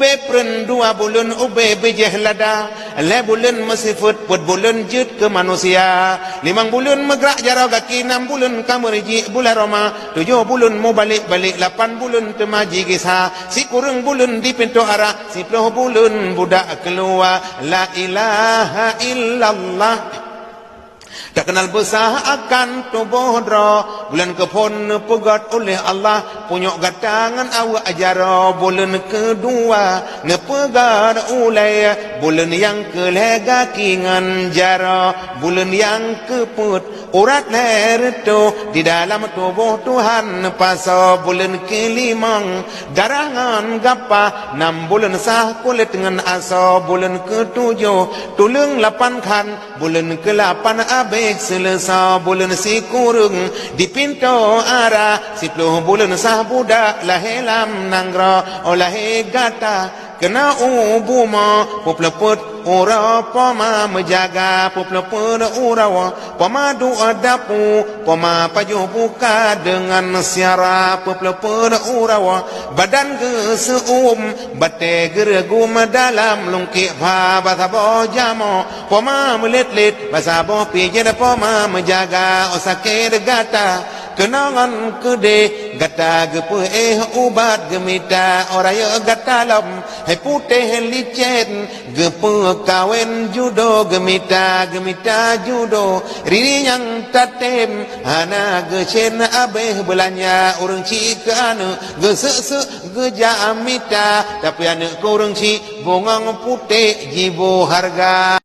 ube pren 2 bulan ube bejeh lada le bulan masifut put bulan jut ke manusia 5 bulan megrak jara kaki 6 bulan kamerji bulan Roma 7 bulan mau balik-balik 8 bulan temaji kisah si kurang bulan di pintu arah 10 bulan budak keluar la ilaha illallah tak kenal besar akan tubuh dra bulan kepon pegat oleh Allah punya gatangan awak ajara bulan kedua nepegat ulai bulan yang kelega kingan jara bulan yang keput urat leher itu di dalam tubuh Tuhan pasal bulan kelimang garangan gapa 6 bulan sah kulit dengan asa bulan ketujuh tulung 8 kan bulan ke-8 abis selesa bulan si kurung di pintu arah 10 bulan sah budak lahir lam nangra oleh gata kena ubuma popleput ura pama menjaga popleput ura pama doa dapu pama paju buka dengan siara popleput ura badan geseum bate geregum dalam lungkik pa basabo jamo pama melit-lit basabo pijen pama menjaga osake gata kenangan kede gata gepe ubat gemita oraya gata lam hai putih licin gepe kawen judo gemita judo rini yang tatem hana gecen abeh belanya urang cikan gesese geja amita tapi anak kurang ci bongang putih jibo harga